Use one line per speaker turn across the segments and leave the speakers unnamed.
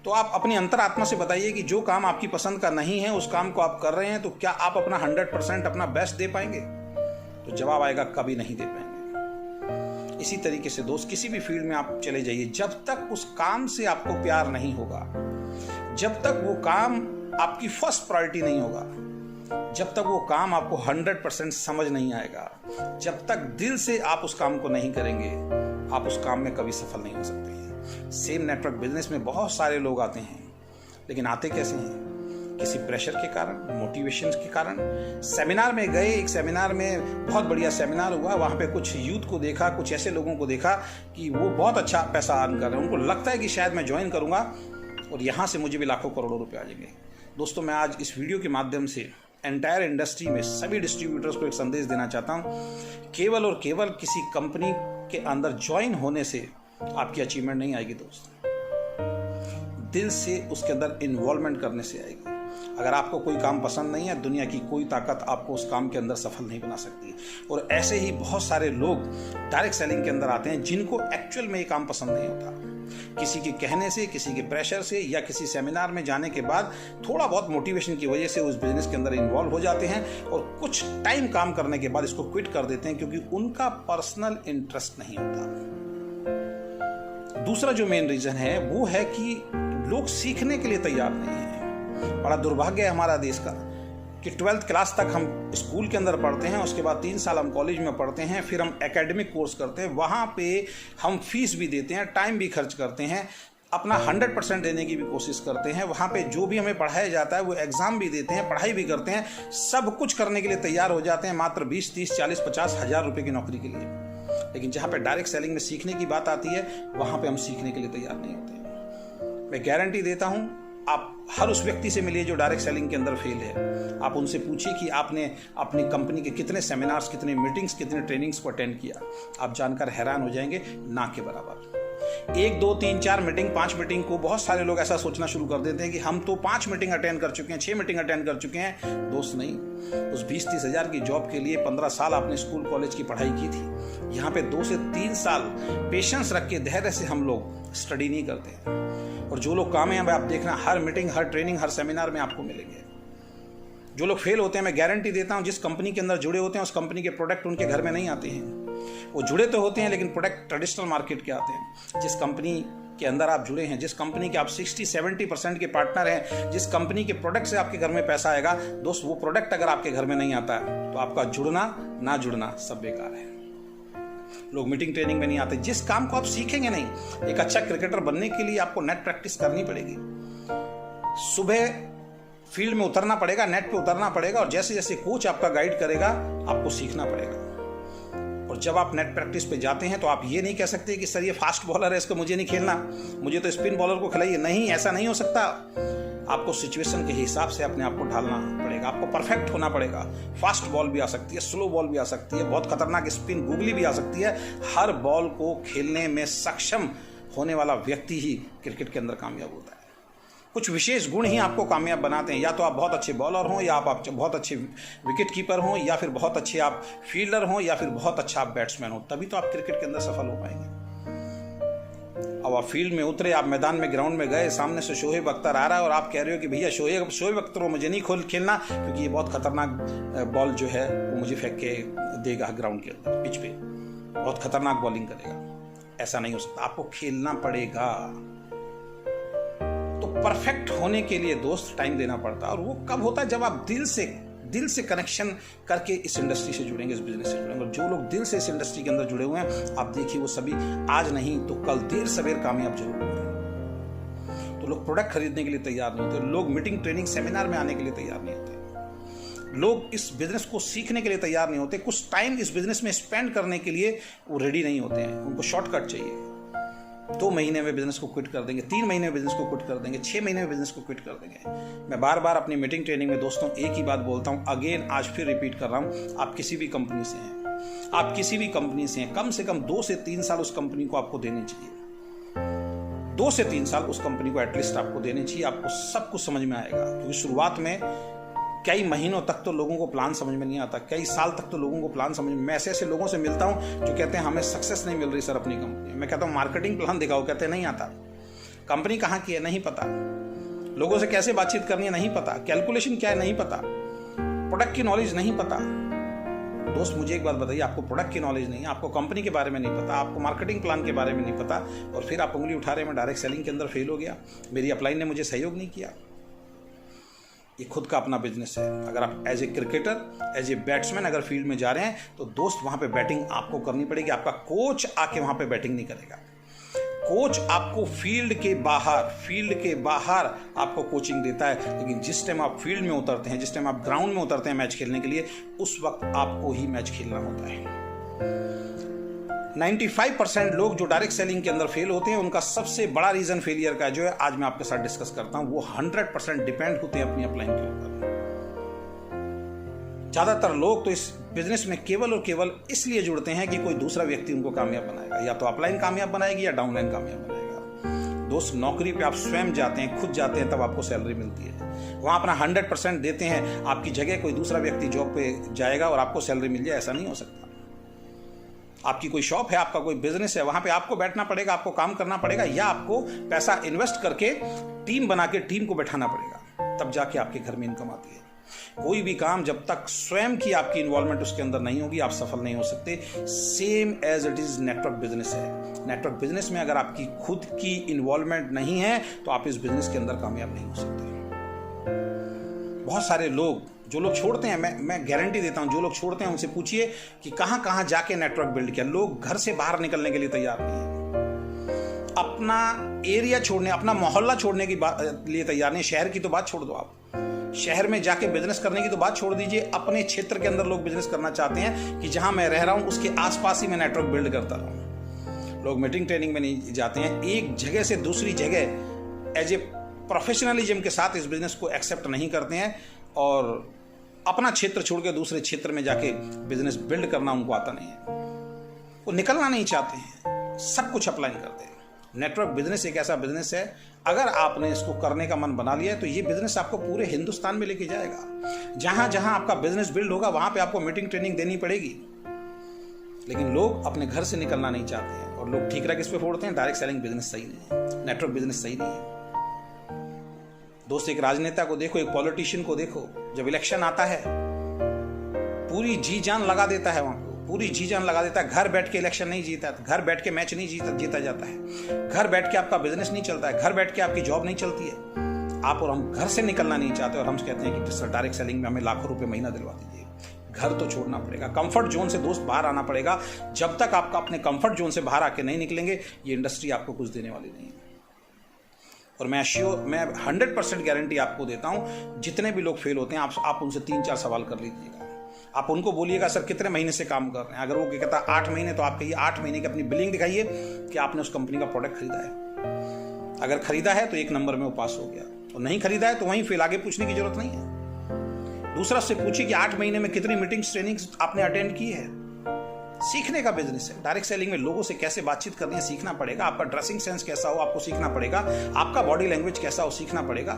तो आप अपनी अंतरात्मा से बताइए कि जो काम आपकी पसंद का नहीं है उस काम को आप कर रहे हैं, तो क्या आप अपना 100% अपना बेस्ट दे पाएंगे? तो जवाब आएगा कभी नहीं दे पाएंगे। इसी तरीके से दोस्त, किसी भी फील्ड में आप चले जाइए, जब तक उस काम से आपको प्यार नहीं होगा, जब तक वो काम आपकी फर्स्ट प्रायोरिटी नहीं होगा, जब तक वो काम आपको 100% समझ नहीं आएगा, जब तक दिल से आप उस काम को नहीं करेंगे, आप उस काम में कभी सफल नहीं हो सकते। सेम नेटवर्क बिजनेस में बहुत सारे लोग आते हैं, लेकिन आते कैसे हैं? किसी प्रेशर के कारण, मोटिवेशन के कारण। सेमिनार में गए, एक सेमिनार में बहुत बढ़िया सेमिनार हुआ, वहाँ पे कुछ यूथ को देखा, कुछ ऐसे लोगों को देखा कि वो बहुत अच्छा पैसा अर्न कर रहे हैं, उनको लगता है कि शायद मैं ज्वाइन करूँगा और यहाँ से मुझे भी लाखों करोड़ों रुपए आ जाएंगे। दोस्तों, मैं आज इस वीडियो के माध्यम से एंटायर इंडस्ट्री में सभी डिस्ट्रीब्यूटर्स को एक संदेश देना चाहता हूँ, केवल और केवल किसी कंपनी के अंदर ज्वाइन होने से आपकी अचीवमेंट नहीं आएगी दोस्त, दिल से उसके अंदर इन्वॉल्वमेंट करने से आएगी। अगर आपको कोई काम पसंद नहीं है, दुनिया की कोई ताकत आपको उस काम के अंदर सफल नहीं बना सकती। और ऐसे ही बहुत सारे लोग डायरेक्ट सेलिंग के अंदर आते हैं जिनको एक्चुअल में ये काम पसंद नहीं होता। किसी के कहने से, किसी के प्रेशर से या किसी सेमिनार में जाने के बाद थोड़ा बहुत मोटिवेशन की वजह से उस बिजनेस के अंदर इन्वॉल्व हो जाते हैं और कुछ टाइम काम करने के बाद इसको क्विट कर देते हैं, क्योंकि उनका पर्सनल इंटरेस्ट नहीं होता। दूसरा जो मेन रीजन है वो है कि लोग सीखने के लिए तैयार नहीं है। बड़ा दुर्भाग्य है हमारा देश का कि 12th क्लास तक हम स्कूल के अंदर पढ़ते हैं, उसके बाद 3 साल हम कॉलेज में पढ़ते हैं, फिर हम एकेडमिक कोर्स करते हैं, वहाँ पे हम फीस भी देते हैं, टाइम भी खर्च करते हैं, अपना 100% देने की भी कोशिश करते हैं। वहाँ पे जो भी हमें पढ़ाया जाता है वो एग्ज़ाम भी देते हैं, पढ़ाई भी करते हैं, सब कुछ करने के लिए तैयार हो जाते हैं मात्र 20, 30, 40, 50 हज़ार रुपये की नौकरी के लिए। लेकिन जहाँ पे डायरेक्ट सेलिंग में सीखने की बात आती है, वहाँ पे हम सीखने के लिए तैयार नहीं होते। मैं गारंटी देता हूँ, आप हर उस व्यक्ति से मिलिए जो डायरेक्ट सेलिंग के अंदर फेल है। आप उनसे पूछिए कि आपने अपनी कंपनी के कितने सेमिनार्स, कितने मीटिंग्स, कितने ट्रेनिंग्स को अटेंड किया। आप जानकर हैरान हो जाएंगे, ना के बराबर। 1, 2, 3, 4 मीटिंग, 5 मीटिंग को बहुत सारे लोग ऐसा सोचना शुरू कर देते हैं कि हम तो 5 मीटिंग अटेंड कर चुके हैं, 6 मीटिंग अटेंड कर चुके हैं। दोस्त नहीं, उस 20-30 हज़ार की जॉब के लिए 15 साल आपने स्कूल कॉलेज की पढ़ाई की थी। यहाँ पे 2 से 3 साल पेशेंस रख के, धैर्य से हम लोग स्टडी नहीं करते। और जो लोग कामयाब हैं, आप देखना हर मीटिंग, हर ट्रेनिंग, हर सेमिनार में आपको मिलेंगे। जो लोग फेल होते हैं, मैं गारंटी देता हूं, जिस कंपनी के अंदर जुड़े होते हैं उस कंपनी के प्रोडक्ट उनके घर में नहीं आते हैं। वो जुड़े तो होते हैं लेकिन प्रोडक्ट ट्रेडिशनल मार्केट के आते हैं। जिस कंपनी के अंदर आप जुड़े हैं, जिस कंपनी के आप 60-70% के पार्टनर हैं, जिस कंपनी के प्रोडक्ट से आपके घर में पैसा आएगा, दोस्त वो प्रोडक्ट अगर आपके घर में नहीं आता है तो आपका जुड़ना ना जुड़ना सब बेकार है। लोग मीटिंग ट्रेनिंग में नहीं आते। जिस काम को आप सीखेंगे नहीं, एक अच्छा क्रिकेटर बनने के लिए आपको नेट प्रैक्टिस करनी पड़ेगी। सुबह फील्ड में उतरना पड़ेगा, नेट पे उतरना पड़ेगा, और जैसे जैसे कोच आपका गाइड करेगा आपको सीखना पड़ेगा। और जब आप नेट प्रैक्टिस पे जाते हैं तो आप ये नहीं कह सकते कि सर ये फास्ट बॉलर है, इसको मुझे नहीं खेलना, मुझे तो स्पिन बॉलर को खिलाइए। नहीं, ऐसा नहीं हो सकता। आपको सिचुएशन के हिसाब से अपने आप को ढालना पड़ेगा, आपको परफेक्ट होना पड़ेगा। फास्ट बॉल भी आ सकती है, स्लो बॉल भी आ सकती है, बहुत खतरनाक स्पिन गूगली भी आ सकती है। हर बॉल को खेलने में सक्षम होने वाला व्यक्ति ही क्रिकेट के अंदर कामयाब होता है। कुछ विशेष गुण ही आपको कामयाब बनाते हैं। या तो आप बहुत अच्छे बॉलर हों, या आप बहुत अच्छे विकेट कीपर हों, या फिर बहुत अच्छे आप फील्डर हों, या फिर बहुत अच्छा आप बैट्समैन हो, तभी तो आप क्रिकेट के अंदर सफल हो पाएंगे। अब आप फील्ड में उतरे, आप मैदान में, ग्राउंड में गए, सामने से शोएब अख्तर आ रहा है और आप कह रहे हो कि भैया शोएब अख्तर को मुझे नहीं खेलना, क्योंकि ये बहुत खतरनाक बॉल जो है वो मुझे फेंक के देगा ग्राउंड के अंदर, पिच पे बहुत खतरनाक बॉलिंग करेगा। ऐसा नहीं हो सकता, आपको खेलना पड़ेगा। तो परफेक्ट होने के लिए दोस्त टाइम देना पड़ता है, और वो कब होता है? जब आप दिल से कनेक्शन करके इस इंडस्ट्री से जुड़ेंगे, इस बिजनेस से जुड़ेंगे। और जो लोग दिल से इस इंडस्ट्री के अंदर जुड़े हुए हैं, आप देखिए वो सभी आज नहीं तो कल देर सवेर कामयाब जरूर होंगे। तो लोग प्रोडक्ट खरीदने के लिए तैयार नहीं होते, लोग मीटिंग, ट्रेनिंग, सेमिनार में आने के लिए तैयार नहीं होते, लोग इस बिजनेस को सीखने के लिए तैयार नहीं होते, कुछ टाइम इस बिजनेस में स्पेंड करने के लिए वो रेडी नहीं होते हैं। उनको शॉर्टकट चाहिए। 2 महीने में बिजनेस को क्विट कर देंगे, 3 महीने में बिजनेस को क्विट कर देंगे, 6 महीने में बिजनेस को क्विट कर देंगे। मैं बार बार अपनी मीटिंग ट्रेनिंग में दोस्तों एक ही बात बोलता हूं, अगेन आज फिर रिपीट कर रहा हूं, आप किसी भी कंपनी से हैं, आप किसी भी कंपनी से हैं, कम से कम 2 से 3 साल उस कंपनी को आपको देने चाहिए। 2 से 3 साल उस कंपनी को एटलीस्ट आपको देने चाहिए। आपको सब कुछ समझ में आएगा, क्योंकि शुरुआत में कई महीनों तक तो लोगों को प्लान समझ में नहीं आता, कई साल तक तो लोगों को प्लान समझ में। मैं ऐसे लोगों से मिलता हूं जो कहते हैं हमें सक्सेस नहीं मिल रही सर अपनी कंपनी। मैं कहता हूं मार्केटिंग प्लान दिखाओ, कहते हैं नहीं आता। कंपनी कहाँ की है नहीं पता, लोगों से कैसे बातचीत करनी है नहीं पता, कैलकुलेशन क्या है नहीं पता, प्रोडक्ट की नॉलेज नहीं पता। दोस्त मुझे एक बात बताइए, आपको प्रोडक्ट की नॉलेज नहीं है, आपको कंपनी के बारे में नहीं पता, आपको मार्केटिंग प्लान के बारे में नहीं पता, और फिर आप उंगली उठा रहे हैं मैं डायरेक्ट सेलिंग के अंदर फेल हो गया, मेरी अपलाइन ने मुझे सहयोग नहीं किया। ये खुद का अपना बिजनेस है। अगर आप as a cricketer, as a batsman अगर फील्ड में जा रहे हैं तो दोस्त वहां पे बैटिंग आपको करनी पड़ेगी। आपका कोच आके वहां पे बैटिंग नहीं करेगा। कोच आपको फील्ड के बाहर आपको कोचिंग देता है, लेकिन जिस टाइम आप फील्ड में उतरते हैं, जिस टाइम आप ग्राउंड में उतरते हैं मैच खेलने के लिए, उस वक्त आपको ही मैच खेलना होता है। 95% लोग जो डायरेक्ट सेलिंग के अंदर फेल होते हैं, उनका सबसे बड़ा रीजन फेलियर का जो है आज मैं आपके साथ डिस्कस करता हूं, वो 100% डिपेंड होते हैं अपनी अपलाइन के ऊपर। ज्यादातर लोग तो इस बिजनेस में केवल और केवल इसलिए जुड़ते हैं कि कोई दूसरा व्यक्ति उनको कामयाब बनाएगा, या तो अपलाइन कामयाब बनाएगी या डाउनलाइन कामयाब बनाएगा। दोस्त नौकरी पे आप स्वयं जाते हैं, खुद जाते हैं, तब आपको सैलरी मिलती है। वहां अपना 100% देते हैं, आपकी जगह कोई दूसरा व्यक्ति जॉब पे जाएगा और आपको सैलरी मिल जाए, ऐसा नहीं हो सकता। आपकी कोई शॉप है, आपका कोई बिजनेस है, वहां पे आपको बैठना पड़ेगा, आपको काम करना पड़ेगा, या आपको पैसा इन्वेस्ट करके टीम बना के टीम को बैठाना पड़ेगा, तब जाके आपके घर में इनकम आती है। कोई भी काम जब तक स्वयं की आपकी इन्वॉल्वमेंट उसके अंदर नहीं होगी, आप सफल नहीं हो सकते। Same as it is network business है। नेटवर्क बिजनेस में अगर आपकी खुद की इन्वॉल्वमेंट नहीं है तो आप इस बिजनेस के अंदर कामयाब नहीं हो सकते। बहुत सारे लोग जो लोग छोड़ते हैं, मैं गारंटी देता हूं, जो लोग छोड़ते हैं उनसे पूछिए कि कहां कहां जाके नेटवर्क बिल्ड किया। लोग घर से बाहर निकलने के लिए तैयार नहीं है, अपना एरिया छोड़ने, अपना मोहल्ला छोड़ने की लिए तैयार नहीं। शहर की तो बात छोड़ दो, आप शहर में जाके बिजनेस करने की तो बात छोड़ दीजिए, अपने क्षेत्र के अंदर लोग बिजनेस करना चाहते हैं कि जहां मैं रह रहा हूं उसके आसपास ही मैं नेटवर्क बिल्ड करता रहूं। लोग मीटिंग ट्रेनिंग में नहीं जाते हैं, एक जगह से दूसरी जगह एज ए प्रोफेशनलिज्म के साथ इस बिजनेस को एक्सेप्ट नहीं करते हैं, और अपना क्षेत्र छोड़ के दूसरे क्षेत्र में जाके बिजनेस बिल्ड करना उनको आता नहीं है। वो निकलना नहीं चाहते हैं, सब कुछ अपलाइन करते हैं। नेटवर्क बिजनेस एक ऐसा बिजनेस है, अगर आपने इसको करने का मन बना लिया है तो ये बिजनेस आपको पूरे हिंदुस्तान में लेके जाएगा। जहां जहां आपका बिजनेस बिल्ड होगा वहां पे आपको मीटिंग ट्रेनिंग देनी पड़ेगी, लेकिन लोग अपने घर से निकलना नहीं चाहते हैं, और लोग ठीकरा किस पे फोड़ते हैं, डायरेक्ट सेलिंग बिजनेस सही नहीं है, नेटवर्क बिजनेस सही नहीं है। दोस्त एक राजनेता को देखो, एक पॉलिटिशियन को देखो, जब इलेक्शन आता है पूरी जी जान लगा देता है, वहां पूरी जी जान लगा देता है। घर बैठ के इलेक्शन नहीं जीता, घर बैठ के मैच नहीं जीता जाता है, घर बैठ के आपका बिजनेस नहीं चलता है, घर बैठ के आपकी जॉब नहीं चलती है। आप और हम घर से निकलना नहीं चाहते, और हम कहते हैं कि डायरेक्ट सेलिंग में हमें लाखों रुपए महीना दिलवा दीजिए। घर तो छोड़ना पड़ेगा, कंफर्ट जोन से दोस्त बाहर आना पड़ेगा। जब तक आपका अपने कंफर्ट जोन से बाहर आके नहीं निकलेंगे, ये इंडस्ट्री आपको कुछ देने वाली नहीं है। और मैं 100% गारंटी आपको देता हूं, जितने भी लोग फेल होते हैं, आप उनसे 3-4 सवाल कर लीजिएगा। आप उनको बोलिएगा सर कितने महीने से काम कर रहे हैं, अगर वो कहता है 8 महीने, तो आप कहिए 8 महीने की अपनी बिलिंग दिखाइए कि आपने उस कंपनी का प्रोडक्ट खरीदा है। अगर खरीदा है तो 1 नंबर में वो पास हो गया, और नहीं खरीदा है तो वहीं फेल, आगे पूछने की जरूरत नहीं है। दूसरा से पूछिए कि 8 महीने में कितनी मीटिंग्स ट्रेनिंग्स आपने अटेंड की है। सीखने का बिजनेस है। डायरेक्ट सेलिंग में लोगों से कैसे बातचीत करनी है सीखना पड़ेगा, आपका ड्रेसिंग सेंस कैसा हो आपको सीखना पड़ेगा, आपका बॉडी लैंग्वेज कैसा हो सीखना पड़ेगा,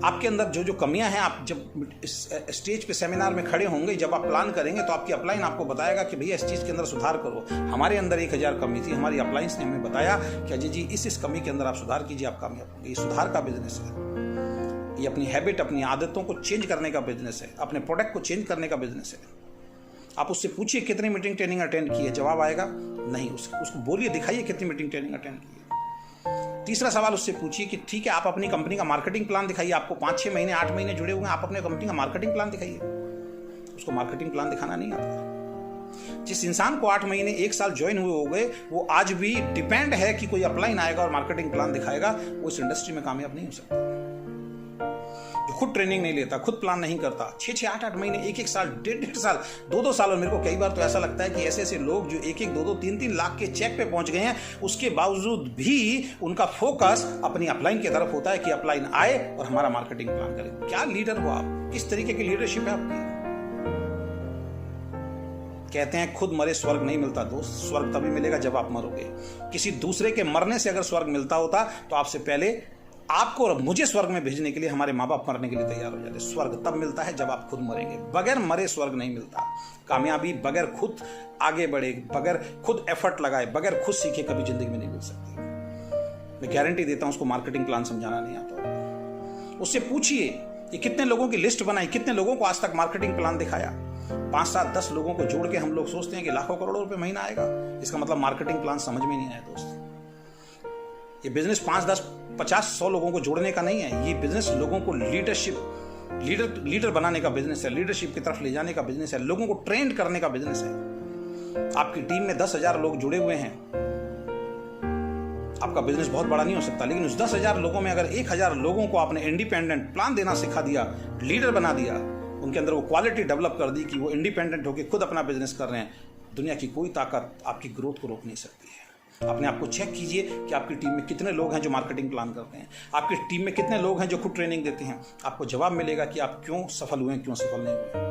आपके अंदर जो जो कमियां हैं, आप जब इस स्टेज पे सेमिनार में खड़े होंगे, जब आप प्लान करेंगे तो आपकी अपलाइन आपको बताएगा कि भैया इस चीज़ के अंदर सुधार करो। हमारे अंदर 1000 कमी थी, हमारी अपलाइंस ने हमें बताया कि अजय जी इस कमी के अंदर आप सुधार कीजिए, आप कामयाब होंगे। ये सुधार का बिजनेस है, ये अपनी हैबिट, अपनी आदतों को चेंज करने का बिजनेस है, अपने प्रोडक्ट को चेंज करने का बिजनेस है। आप उससे पूछिए कितनी मीटिंग ट्रेनिंग अटेंड की है, जवाब आएगा नहीं। उसको बोलिए, दिखाइए कितनी मीटिंग ट्रेनिंग अटेंड की है। तीसरा सवाल उससे पूछिए कि ठीक है, आप अपनी कंपनी का मार्केटिंग प्लान दिखाइए। आपको 5-6 महीने 8 महीने जुड़े हुए हैं, आप अपने कंपनी का मार्केटिंग प्लान दिखाइए। उसको मार्केटिंग प्लान दिखाना नहीं आता। जिस इंसान को 8 महीने 1 साल ज्वाइन हुए हो गए, वो आज भी डिपेंड है कि कोई अपलाइन आएगा और मार्केटिंग प्लान दिखाएगा, वो इस इंडस्ट्री में कामयाब नहीं हो सकता। जो खुद ट्रेनिंग नहीं लेता, खुद प्लान नहीं करता, 6-6, 8-8 महीने, 1-1 साल, 1.5 साल, 2-2 साल, और मेरे को कई बार तो ऐसा लगता है कि ऐसे ऐसे लोग जो 1-1, 2-2, 3-3 लाख के चेक पे पहुंच गए हैं, उसके बावजूद भी उनका फोकस अपनी अपलाइन की तरफ होता है कि अपलाइन आए और हमारा मार्केटिंग प्लान करे। क्या लीडर हो आप, किस तरीके की लीडरशिप है आपकी। कहते हैं खुद मरे स्वर्ग नहीं मिलता दोस्त, स्वर्ग तभी मिलेगा जब आप मरोगे। किसी दूसरे के मरने से अगर स्वर्ग मिलता होता तो आपसे पहले आपको और मुझे स्वर्ग में भेजने के लिए हमारे माँ बाप मरने के लिए तैयार हो जाते। स्वर्ग तब मिलता है जब आप खुद मरेंगे। बगैर मरे स्वर्ग नहीं मिलता। कामयाबी बगैर खुद आगे बढ़े, बगैर खुद एफर्ट लगाए, बगैर खुद सीखे कभी जिंदगी में नहीं मिल सकती। मैं गारंटी देता हूं उसको मार्केटिंग प्लान समझाना नहीं आता होगा। उससे पूछिए कि कितने लोगों की लिस्ट बनाई, कितने लोगों को आज तक मार्केटिंग प्लान दिखाया। 5, 7, 10 लोगों को जोड़ के हम लोग सोचते हैं कि लाखों करोड़ों रुपए महीना आएगा। इसका मतलब मार्केटिंग प्लान समझ में नहीं आया दोस्त। ये बिजनेस 5, 10, 50, 100 लोगों को जोड़ने का नहीं है। ये बिजनेस लोगों को लीडर बनाने का बिजनेस है, लीडरशिप की तरफ ले जाने का बिजनेस है, लोगों को ट्रेंड करने का बिजनेस है। आपकी टीम में 10,000 लोग जुड़े हुए हैं, आपका बिजनेस बहुत बड़ा नहीं हो सकता, लेकिन उस 10,000 लोगों में अगर 1,000 लोगों को आपने इंडिपेंडेंट प्लान देना सिखा दिया, लीडर बना दिया, उनके अंदर वो क्वालिटी डेवलप कर दी कि वो इंडिपेंडेंट होकर खुद अपना बिजनेस कर रहे हैं, दुनिया की कोई ताकत आपकी ग्रोथ को रोक नहीं सकती है। अपने आप को चेक कीजिए कि आपकी टीम में कितने लोग हैं जो मार्केटिंग प्लान करते हैं, आपकी टीम में कितने लोग हैं जो खुद ट्रेनिंग देते हैं। आपको जवाब मिलेगा कि आप क्यों सफल हुए, क्यों सफल नहीं हुए।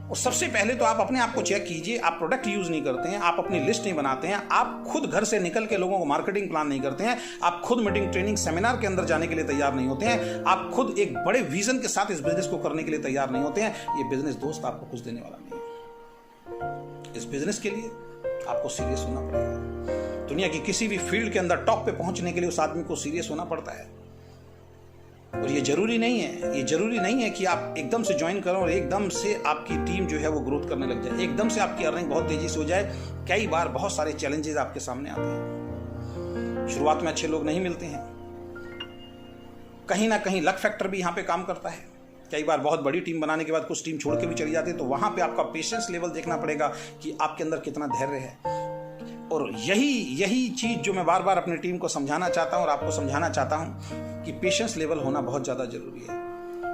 और सबसे पहले तो आप अपने आप को चेक कीजिए। आप प्रोडक्ट यूज नहीं करते हैं, आप अपनी लिस्ट नहीं बनाते हैं, आप खुद घर से निकल के लोगों को मार्केटिंग प्लान नहीं करते हैं, आप खुद मीटिंग, ट्रेनिंग, सेमिनार के अंदर जाने के लिए तैयार नहीं होते हैं, आप खुद एक बड़े विजन के साथ इस बिजनेस को करने के लिए तैयार नहीं होते हैं। ये बिजनेस दोस्त आपको कुछ देने वाला नहीं है। इस बिजनेस के लिए आपको सीरियस होना पड़ेगा। दुनिया की किसी भी फील्ड के अंदर टॉप पे पहुंचने के लिए उस आदमी को सीरियस होना पड़ता है। और ये जरूरी नहीं है कि आप एकदम से ज्वाइन करो और एकदम से आपकी टीम जो है वो ग्रोथ करने लग जाए, एकदम से आपकी अर्निंग बहुत तेजी से हो जाए। कई बार बहुत सारे चैलेंजेस आपके सामने आते हैं। शुरुआत में अच्छे लोग नहीं मिलते हैं, कहीं ना कहीं लक फैक्टर भी यहाँ पे काम करता है। कई बार बहुत बड़ी टीम बनाने के बाद कुछ टीम छोड़ के भी चली जाती है, तो वहां पे आपका पेशेंस लेवल देखना पड़ेगा कि आपके अंदर कितना धैर्य है। और यही चीज जो मैं बार बार अपनी टीम को समझाना चाहता हूं और आपको समझाना चाहता हूं कि पेशेंस लेवल होना बहुत ज्यादा जरूरी है।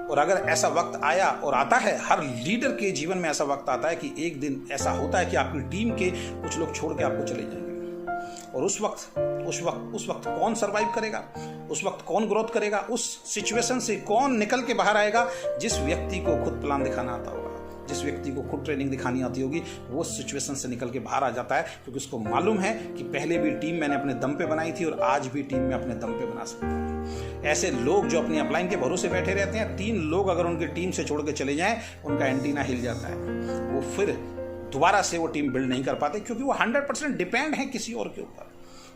और अगर ऐसा वक्त आया और आता है, हर लीडर के जीवन में ऐसा वक्त आता है कि एक दिन ऐसा होता है कि आपकी टीम के कुछ लोग छोड़ के आपको चले जाएंगे। और उस वक्त कौन सरवाइव करेगा, उस वक्त कौन ग्रोथ करेगा, उस सिचुएशन से कौन निकल के बाहर आएगा? जिस व्यक्ति को खुद प्लान दिखाना आता होगा, जिस व्यक्ति को खुद ट्रेनिंग दिखानी आती होगी, वो सिचुएशन से निकल के बाहर आ जाता है, क्योंकि उसको मालूम है कि पहले भी टीम मैंने अपने दम पे बनाई थी और आज भी टीम में अपने दम पे बना सकता हूँ। ऐसे लोग जो अपनी अपलाइन के भरोसे बैठे रहते हैं, 3 लोग अगर उनकी टीम से छोड़ के चले जाएं, उनका एंटीना हिल जाता है। वो फिर दोबारा से वो टीम बिल्ड नहीं कर पाते, क्योंकि वो 100% डिपेंड है किसी और के ऊपर।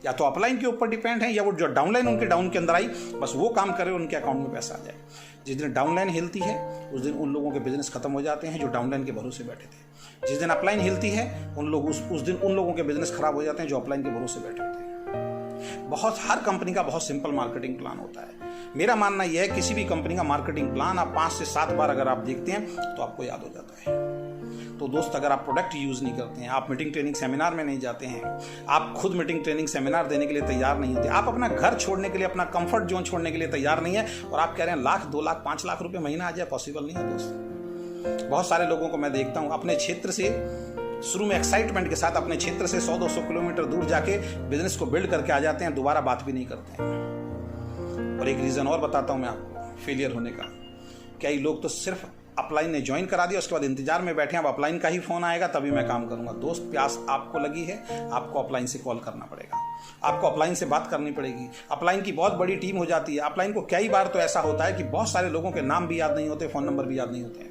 या तो अपलाइन के ऊपर डिपेंड है, या वो जो डाउनलाइन उनके डाउन के अंदर आई बस वो काम करे, उनके अकाउंट में पैसा आ जाए। जिस दिन डाउनलाइन हिलती है उस दिन उन लोगों के बिजनेस खत्म हो जाते हैं जो डाउनलाइन के भरोसे बैठे थे। जिस दिन अपलाइन हिलती है उस दिन उन लोगों के बिजनेस खराब हो जाते हैं जो अपलाइन के भरोसे बैठे थे। हर कंपनी का बहुत सिंपल मार्केटिंग प्लान होता है। मेरा मानना यह है किसी भी कंपनी का मार्केटिंग प्लान आप 5 से 7 बार अगर आप देखते हैं तो आपको याद हो जाता है। तो दोस्त, अगर आप प्रोडक्ट यूज नहीं करते हैं, आप मीटिंग, ट्रेनिंग, सेमिनार में नहीं जाते हैं, आप खुद मीटिंग, ट्रेनिंग, सेमिनार देने के लिए तैयार नहीं होते, आप अपना घर छोड़ने के लिए, अपना कंफर्ट जोन छोड़ने के लिए तैयार नहीं है, और आप कह रहे हैं 1,00,000, 2,00,000, 5,00,000 रुपए महीना आ जाए, पॉसिबल नहीं है दोस्त। बहुत सारे लोगों को मैं देखता हूं अपने क्षेत्र से शुरू में एक्साइटमेंट के साथ अपने क्षेत्र से 100-200 किलोमीटर दूर जाके बिजनेस को बिल्ड करके आ जाते हैं, दोबारा बात भी नहीं करते हैं। और एक रीजन और बताता हूं मैं आपको फेलियर होने का। कई लोग तो सिर्फ अपलाइन ने ज्वाइन करा दिया, उसके बाद इंतजार में बैठे हैं, अब अपलाइन का ही फोन आएगा तभी मैं काम करूंगा। दोस्त, प्यास आपको लगी है, आपको अपलाइन से कॉल करना पड़ेगा, आपको अपलाइन से बात करनी पड़ेगी। अपलाइन की बहुत बड़ी टीम हो जाती है। अपलाइन को कई बार तो ऐसा होता है कि बहुत सारे लोगों के नाम भी याद नहीं होते, फोन नंबर भी याद नहीं होते हैं।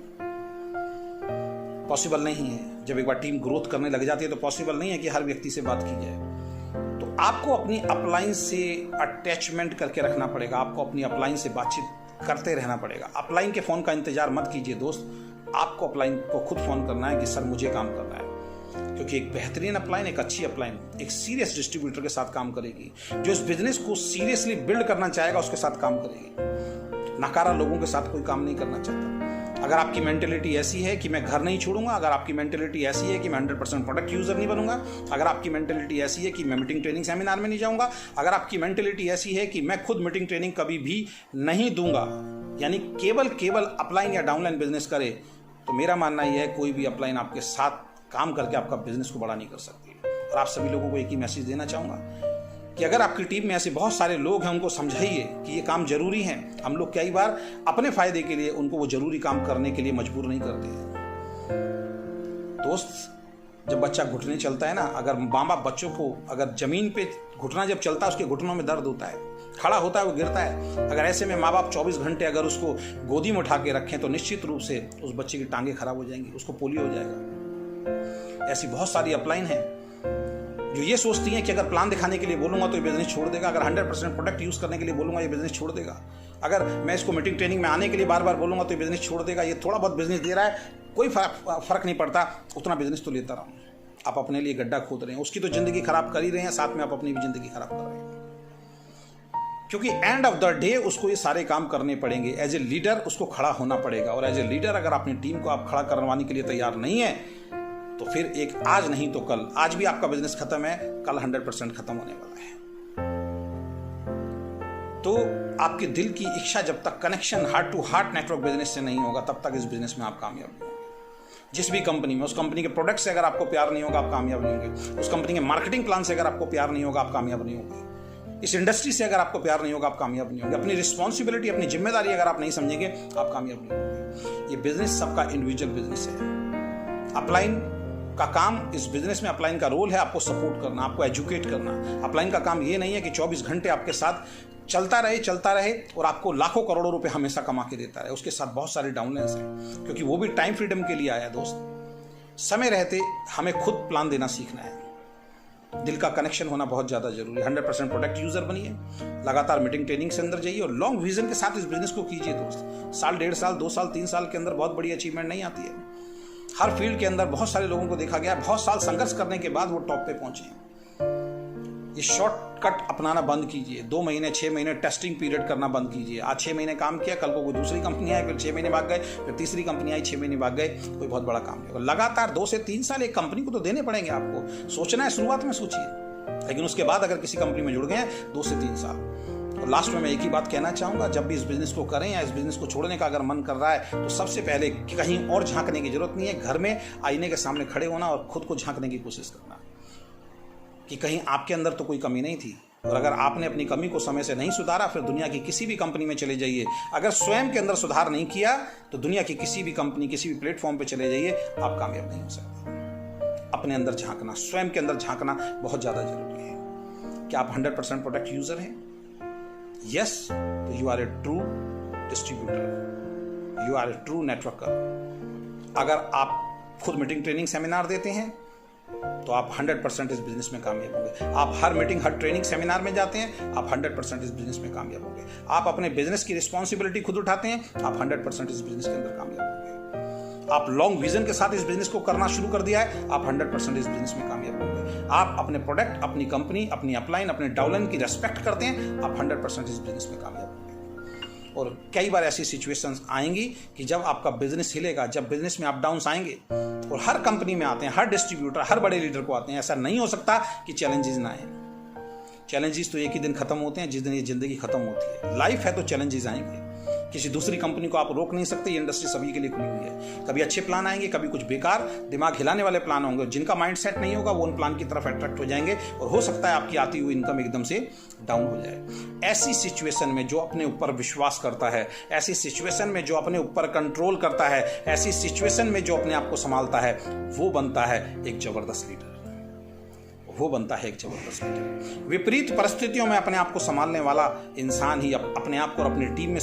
पॉसिबल नहीं है, जब एक बार टीम ग्रोथ करने लग जाती है तो पॉसिबल नहीं है कि हर व्यक्ति से बात की जाए। तो आपको अपनी अपलाइन से अटैचमेंट करके रखना पड़ेगा, आपको अपनी अपलाइन से बातचीत करते रहना पड़ेगा। अपलाइन के फोन का इंतजार मत कीजिए दोस्त, आपको अपलाइन को खुद फोन करना है कि सर मुझे काम करना है। क्योंकि एक बेहतरीन अपलाइन, एक अच्छी अपलाइन एक सीरियस डिस्ट्रीब्यूटर के साथ काम करेगी, जो इस बिजनेस को सीरियसली बिल्ड करना चाहेगा उसके साथ काम करेगी। नकारा लोगों के साथ कोई काम नहीं करना चाहता। अगर आपकी मेंटेलिटी ऐसी है कि मैं घर नहीं छोड़ूंगा, अगर आपकी मेंटेलिटी ऐसी है कि मैं 100% प्रोडक्ट यूजर नहीं बनूंगा, अगर आपकी मेंटेलिटी ऐसी है कि मैं मीटिंग, ट्रेनिंग, सेमिनार में नहीं जाऊंगा, अगर आपकी मेंटेलिटी ऐसी है कि मैं खुद मीटिंग, ट्रेनिंग कभी भी नहीं दूंगा, यानी केवल अपलाइन या डाउनलाइन बिजनेस करे, तो मेरा मानना यह है कोई भी अपलाइन आपके साथ काम करके आपका बिजनेस को बड़ा नहीं कर सकती। और आप सभी लोगों को एक ही मैसेज देना चाहूंगा कि अगर आपकी टीम में ऐसे बहुत सारे लोग हैं, उनको समझाइए कि ये काम जरूरी है। हम लोग कई बार अपने फायदे के लिए उनको वो जरूरी काम करने के लिए मजबूर नहीं करते हैं। दोस्त, जब बच्चा घुटने चलता है ना, अगर माँ बाप बच्चों को, अगर जमीन पे घुटना जब चलता है उसके घुटनों में दर्द होता है, खड़ा होता है वो गिरता है। अगर ऐसे में माँ बाप 24 घंटे अगर उसको गोदी में उठा के रखें तो निश्चित रूप से उस बच्चे की टांगे खराब हो जाएंगी, उसको पोलियो हो जाएगा। ऐसी बहुत सारी अपलाइन है जो ये सोचती हैं कि अगर प्लान दिखाने के लिए बोलूँगा तो ये बिजनेस छोड़ देगा, अगर 100% प्रोडक्ट यूज़ करने के लिए बोलूँगा ये बिजनेस छोड़ देगा, अगर मैं इसको मीटिंग ट्रेनिंग में आने के लिए बार बार बोलूँगा तो ये बिजनेस छोड़ देगा, ये थोड़ा बहुत बिजनेस दे रहा है, कोई फर्क नहीं पड़ता, उतना बिजनेस तो लेता रहूँ। आप अपने लिए गड्ढा खोद रहे हैं, उसकी तो ज़िंदगी खराब कर ही रहे हैं, साथ में आप अपनी भी ज़िंदगी खराब कर रहे हैं। क्योंकि एंड ऑफ द डे उसको ये सारे काम करने पड़ेंगे। एज ए लीडर उसको खड़ा होना पड़ेगा, और एज ए लीडर अगर अपनी टीम को आप खड़ा करवाने के लिए तैयार नहीं है तो फिर एक आज नहीं तो कल, आज भी आपका बिजनेस खत्म है, कल 100% खत्म होने वाला है। तो आपके दिल की इच्छा जब तक connection heart to heart network business से नहीं होगा तब तक इस बिजनेस में आप कामयाब नहीं होंगे। जिस भी कंपनी में, उस कंपनी के प्रोडक्ट से अगर आपको प्यार नहीं होगा आप कामयाब नहीं होंगे, उस कंपनी के मार्केटिंग प्लान से अगर आपको प्यार नहीं होगा आप कामयाब नहीं होंगे, इस इंडस्ट्री से अगर आपको प्यार नहीं होगा आप कामयाब नहीं होंगे, अपनी रिस्पॉन्सिबिलिटी अपनी जिम्मेदारी अगर आप नहीं समझेंगे आप कामयाब नहीं होंगे। ये बिजनेस सबका इंडिविजुअल बिजनेस है। अपलाइन का काम, इस बिजनेस में अपलाइन का रोल है आपको सपोर्ट करना, आपको एजुकेट करना। अपलाइन का काम ये नहीं है कि 24 घंटे आपके साथ चलता रहे और आपको लाखों करोड़ों रुपए हमेशा कमा के देता रहे। उसके साथ बहुत सारे डाउनलाइंस हैं, क्योंकि वो भी टाइम फ्रीडम के लिए आया है। दोस्त, समय रहते हमें खुद प्लान देना सीखना है। दिल का कनेक्शन होना बहुत ज़्यादा जरूरी है। 100% प्रोडक्ट यूजर बनिए, लगातार मीटिंग ट्रेनिंग से अंदर जाइए और लॉन्ग विजन के साथ इस बिजनेस को कीजिए। दोस्त, साल, 1.5 साल, 2 साल, 3 साल के अंदर बहुत बड़ी अचीवमेंट नहीं आती है। हर फील्ड के अंदर बहुत सारे लोगों को देखा गया, बहुत साल संघर्ष करने के बाद वो टॉप पे पहुंचे। ये शॉर्टकट अपनाना बंद कीजिए। 2 महीने, 6 महीने टेस्टिंग पीरियड करना बंद कीजिए। आज 6 महीने काम किया, कल को कोई दूसरी कंपनी आई, फिर 6 महीने भाग गए, फिर तीसरी कंपनी आई, 6 महीने भाग गए, कोई बहुत बड़ा काम नहीं होगा। लगातार 2 से 3 साल एक कंपनी को तो देने पड़ेंगे आपको। सोचना है, शुरुआत में सोचिए, लेकिन उसके बाद अगर किसी कंपनी में जुड़ गए हैं 2 से 3 साल। और लास्ट में मैं एक ही बात कहना चाहूँगा, जब भी इस बिजनेस को करें या इस बिजनेस को छोड़ने का अगर मन कर रहा है तो सबसे पहले कहीं और झांकने की जरूरत नहीं है। घर में आईने के सामने खड़े होना और खुद को झांकने की कोशिश करना कि कहीं आपके अंदर तो कोई कमी नहीं थी। और अगर आपने अपनी कमी को समय से नहीं सुधारा, फिर दुनिया की किसी भी कंपनी में चले जाइए, अगर स्वयं के अंदर सुधार नहीं किया तो दुनिया की किसी भी कंपनी, किसी भी प्लेटफॉर्म पे चले जाइए, आप कामयाब नहीं हो सकते। अपने अंदर झांकना, स्वयं के अंदर झांकना बहुत ज़्यादा जरूरी है। क्या आप 100% प्रोडक्ट यूजर हैं? यस, तो you are a true distributor, you are a true networker. अगर आप खुद मीटिंग ट्रेनिंग सेमिनार देते हैं तो आप 100% इस बिजनेस में कामयाब होंगे। आप हर मीटिंग, हर ट्रेनिंग सेमिनार में जाते हैं, आप 100% इस बिजनेस में कामयाब होंगे। आप अपने बिजनेस की रिस्पॉन्सिबिलिटी खुद उठाते हैं, आप 100% इस बिजनेस के अंदर कामयाब होंगे। आप लॉन्ग विजन के साथ इस बिजनेस को करना शुरू कर दिया है, आप 100% इस बिजनेस में कामयाब होंगे। आप अपने प्रोडक्ट, अपनी कंपनी, अपनी अपलाइन, अपने डाउनलाइन की रेस्पेक्ट करते हैं, आप 100% इस बिजनेस में कामयाब होंगे। और कई बार ऐसी सिचुएशंस आएंगी कि जब आपका बिजनेस हिलेगा, जब बिजनेस में अप डाउन्स आएंगे, और हर कंपनी में आते हैं, हर डिस्ट्रीब्यूटर, हर बड़े लीडर को आते हैं। ऐसा नहीं हो सकता कि चैलेंजेस ना आए। चैलेंजेस तो एक ही दिन खत्म होते हैं, जिस दिन ये जिंदगी खत्म होती है। लाइफ है तो चैलेंजेस आएंगे। किसी दूसरी कंपनी को आप रोक नहीं सकते, ये इंडस्ट्री सभी के लिए खुली हुई है। कभी अच्छे प्लान आएंगे, कभी कुछ बेकार दिमाग हिलाने वाले प्लान होंगे। जिनका माइंडसेट नहीं होगा वो उन प्लान की तरफ अट्रैक्ट हो जाएंगे, और हो सकता है आपकी आती हुई इनकम एकदम से डाउन हो जाए। ऐसी सिचुएशन में जो अपने ऊपर विश्वास करता है, ऐसी सिचुएशन में जो अपने ऊपर कंट्रोल करता है, ऐसी सिचुएशन में जो अपने आप को संभालता है, वो बनता है एक जबरदस्त लीडर। वो बनता है एक जबरदस्त लीडर। विपरीत परिस्थितियों में अपने आप को संभालने वाला इंसान ही, अपने आप को और अपनी टीम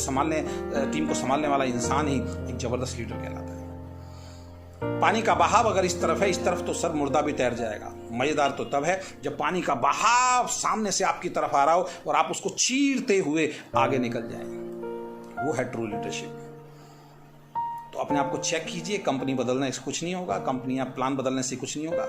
को संभालने वाला इंसान ही एक जबरदस्त लीडर कहलाता है। पानी का बहाव अगर इस तरफ है, इस तरफ, तो सब मुर्दा भी तैर जाएगा। मजेदार तो तब है जब पानी का बहाव सामने से आपकी तरफ आ रहा हो और आप उसको चीरते हुए आगे निकल जाएं। वो है ट्रू लीडरशिप। तो अपने आप को चेक कीजिए। कंपनी बदलने से कुछ नहीं होगा, कंपनी या प्लान बदलने से कुछ नहीं होगा।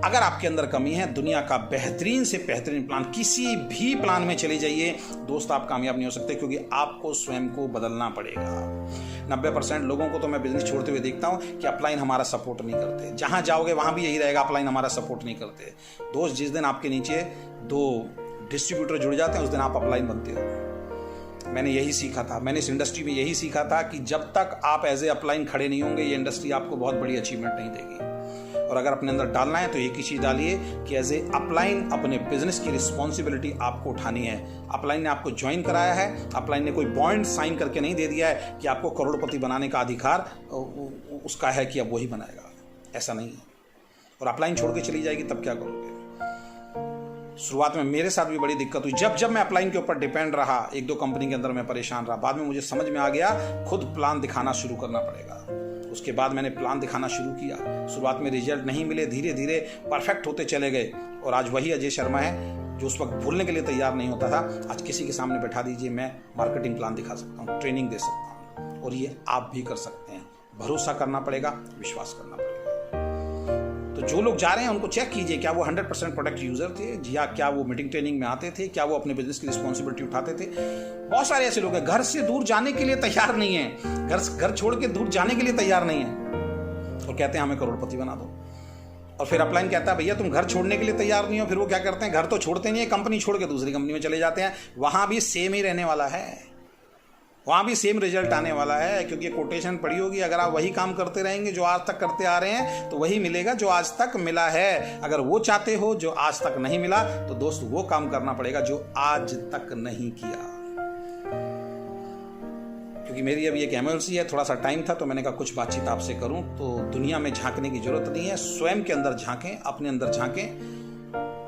अगर आपके अंदर कमी है, दुनिया का बेहतरीन से बेहतरीन प्लान, किसी भी प्लान में चले जाइए दोस्त, आप कामयाब नहीं हो सकते, क्योंकि आपको स्वयं को बदलना पड़ेगा। 90% लोगों को तो मैं बिजनेस छोड़ते हुए देखता हूं कि अपलाइन हमारा सपोर्ट नहीं करते। जहां जाओगे वहां भी यही रहेगा, अपलाइन हमारा सपोर्ट नहीं करते। दोस्त, जिस दिन आपके नीचे 2 डिस्ट्रीब्यूटर जुड़ जाते हैं उस दिन आप अपलाइन बनते हो। मैंने यही सीखा था, मैंने इस इंडस्ट्री में यही सीखा था कि जब तक आप एज ए अपलाइन खड़े नहीं होंगे, ये इंडस्ट्री आपको बहुत बड़ी अचीवमेंट नहीं देगी। और अगर अपने अंदर डालना है तो एक ही चीज डालिए कि एज ए अपलाइन अपने बिजनेस की रिस्पॉन्सिबिलिटी आपको उठानी है। अपलाइन ने आपको ज्वाइन कराया है, अपलाइन ने कोई बॉन्ड साइन करके नहीं दे दिया है कि आपको करोड़पति बनाने का अधिकार उसका है कि अब वही बनाएगा। ऐसा नहीं है। और अपलाइन छोड़ के चली जाएगी तब क्या करोगे? शुरुआत में मेरे साथ भी बड़ी दिक्कत हुई। जब मैं अपलाइन के ऊपर डिपेंड रहा, 1-2 कंपनी के अंदर मैं परेशान रहा। बाद में मुझे समझ में आ गया खुद प्लान दिखाना शुरू करना पड़ेगा। उसके बाद मैंने प्लान दिखाना शुरू किया। शुरुआत में रिजल्ट नहीं मिले, धीरे धीरे परफेक्ट होते चले गए और आज वही अजय शर्मा है जो उस वक्त भूलने के लिए तैयार नहीं होता था। आज किसी के सामने बैठा दीजिए, मैं मार्केटिंग प्लान दिखा सकता हूँ, ट्रेनिंग दे सकता हूँ, और ये आप भी कर सकते हैं। भरोसा करना पड़ेगा, विश्वास करना पड़ेगा। तो जो लोग जा रहे हैं उनको चेक कीजिए, क्या वो 100% प्रोडक्ट यूजर थे, या क्या वो मीटिंग ट्रेनिंग में आते थे, क्या वो अपने बिजनेस की रिस्पॉन्सिबिलिटी उठाते थे। बहुत सारे ऐसे लोग हैं घर से दूर जाने के लिए तैयार नहीं है, घर छोड़ के दूर जाने के लिए तैयार नहीं है, और कहते हैं हमें करोड़पति बना दो। और फिर अपलाइन कहता है भैया तुम घर छोड़ने के लिए तैयार नहीं हो। फिर वो क्या करते हैं, घर तो छोड़ते नहीं है, कंपनी छोड़ के दूसरी कंपनी में चले जाते हैं। वहां भी सेम ही रहने वाला है, वहाँ भी सेम रिजल्ट आने वाला है, क्योंकि कोटेशन पड़ी होगी, अगर आप वही काम करते रहेंगे जो आज तक करते आ रहे हैं तो वही मिलेगा जो आज तक मिला है। अगर वो चाहते हो जो आज तक नहीं मिला, तो दोस्त वो काम करना पड़ेगा जो आज तक नहीं किया। क्योंकि मेरी अभी एक एमएलसी है, थोड़ा सा टाइम था तो मैंने कहा कुछ बातचीत आपसे करूं। तो दुनिया में झांकने की जरूरत नहीं है, स्वयं के अंदर झांकें, अपने अंदर झांकें।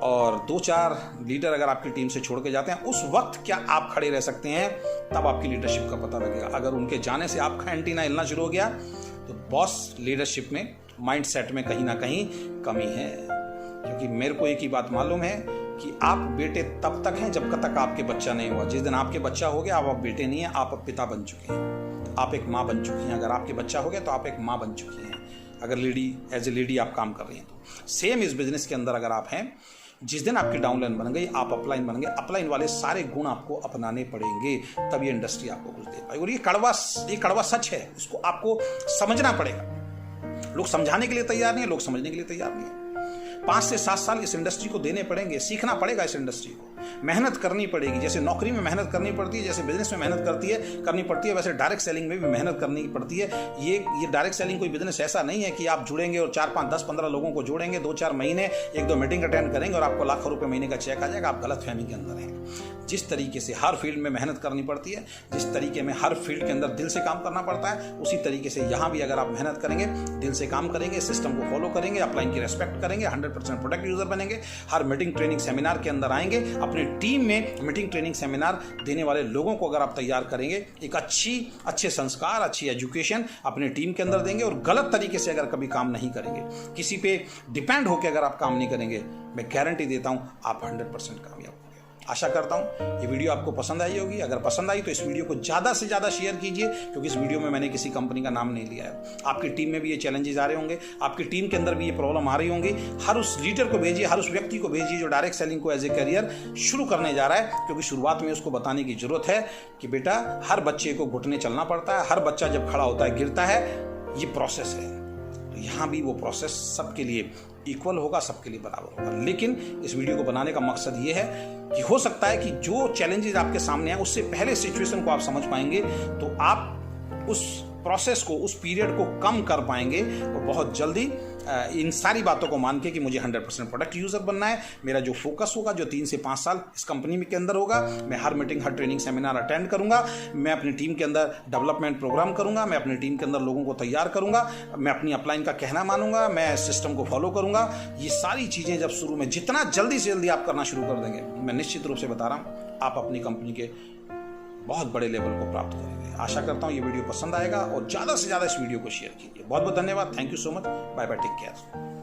और 2-4 लीडर अगर आपकी टीम से छोड़ के जाते हैं, उस वक्त क्या आप खड़े रह सकते हैं, तब आपकी लीडरशिप का पता लगेगा। अगर उनके जाने से आपका एंटीना हिलना शुरू हो गया, तो बॉस लीडरशिप में, माइंडसेट में कहीं ना कहीं कमी है। क्योंकि मेरे को एक ही बात मालूम है कि आप बेटे तब तक हैं जब तक आपके बच्चा नहीं हुआ। जिस दिन आपके बच्चा हो गया, आप बेटे नहीं हैं, आप अब पिता बन चुके हैं, आप एक माँ बन चुकी हैं। अगर आपके बच्चा हो गया तो आप एक माँ बन चुकी हैं, अगर लेडी एज ए लेडी आप काम कर रही हैं तो। सेम इस बिजनेस के अंदर अगर आप हैं, जिस दिन आपकी डाउनलाइन बन गई, आप अपलाइन बन गए, अपलाइन वाले सारे गुण आपको अपनाने पड़ेंगे, तब ये इंडस्ट्री आपको कुछ दे पाएगी। और ये कड़वा सच है, इसको आपको समझना पड़ेगा। लोग समझाने के लिए तैयार नहीं है, लोग समझने के लिए तैयार नहीं है। 5 से 7 साल इस इंडस्ट्री को देने पड़ेंगे, सीखना पड़ेगा इस इंडस्ट्री को, मेहनत करनी पड़ेगी। जैसे नौकरी में मेहनत करनी पड़ती है, जैसे बिजनेस में मेहनत करनी पड़ती है, वैसे डायरेक्ट सेलिंग में भी मेहनत करनी पड़ती है। ये डायरेक्ट सेलिंग कोई बिजनेस ऐसा नहीं है कि आप जुड़ेंगे और 4, 5, 10, 15 लोगों को जोड़ेंगे, 2-4 महीने 1-2 मीटिंग अटेंड करेंगे और आपको लाखों रुपए महीने का चेक आ जाएगा। आप गलत फहमी के अंदर हैं। जिस तरीके से हर फील्ड में मेहनत करनी पड़ती है, जिस तरीके में हर फील्ड के अंदर दिल से काम करना पड़ता है, उसी तरीके से यहाँ भी अगर आप मेहनत करेंगे, दिल से काम करेंगे, सिस्टम को फॉलो करेंगे, अपलाइन की रेस्पेक्ट करेंगे, 100% प्रोडक्ट यूजर बनेंगे, हर मीटिंग ट्रेनिंग सेमिनार के अंदर आएंगे, अपनी टीम में मीटिंग ट्रेनिंग सेमिनार देने वाले लोगों को अगर आप तैयार करेंगे, एक अच्छे संस्कार, अच्छी एजुकेशन अपनी टीम के अंदर देंगे, और गलत तरीके से अगर कभी काम नहीं करेंगे, किसी पे डिपेंड होकर अगर आप काम नहीं करेंगे, मैं गारंटी देता हूं आप 100% कामयाब होंगे। आशा करता हूं ये वीडियो आपको पसंद आई होगी। अगर पसंद आई तो इस वीडियो को ज़्यादा से ज़्यादा शेयर कीजिए, क्योंकि इस वीडियो में मैंने किसी कंपनी का नाम नहीं लिया है। आपकी टीम में भी ये चैलेंजेस आ रहे होंगे, आपकी टीम के अंदर भी ये प्रॉब्लम आ रही होंगी। हर उस लीडर को भेजिए, हर उस व्यक्ति को भेजिए जो डायरेक्ट सेलिंग को एज ए करियर शुरू करने जा रहा है, क्योंकि शुरुआत में उसको बताने की जरूरत है कि बेटा हर बच्चे को घुटने चलना पड़ता है, हर बच्चा जब खड़ा होता है गिरता है, ये प्रोसेस है। तो यहाँ भी वो प्रोसेस सबके लिए इक्वल होगा, सबके लिए बराबर होगा। लेकिन इस वीडियो को बनाने का मकसद ये है कि हो सकता है कि जो चैलेंजेस आपके सामने हैं, उससे पहले सिचुएशन को आप समझ पाएंगे, तो आप उस प्रोसेस को, उस पीरियड को कम कर पाएंगे, और बहुत जल्दी इन सारी बातों को मान के कि मुझे 100% प्रोडक्ट यूजर बनना है, मेरा जो फोकस होगा, जो 3 से 5 साल इस कंपनी के अंदर होगा, मैं हर meeting, her training seminar attend करूंगा, मैं अपनी टीम के अंदर डेवलपमेंट प्रोग्राम करूंगा, मैं अपनी टीम के अंदर लोगों को तैयार करूंगा, मैं अपनी अपलाइन का कहना मानूंगा, मैं सिस्टम को फॉलो करूंगा। ये सारी चीज़ें जब शुरू में जितना जल्दी से जल्दी आप करना शुरू कर देंगे, मैं निश्चित रूप से बता रहा हूँ आप अपनी कंपनी के बहुत बड़े लेवल को प्राप्त करेंगे। आशा करता हूँ ये वीडियो पसंद आएगा, और ज़्यादा से ज़्यादा इस वीडियो को शेयर कीजिए। बहुत बहुत धन्यवाद, thank you so much, bye bye, take care.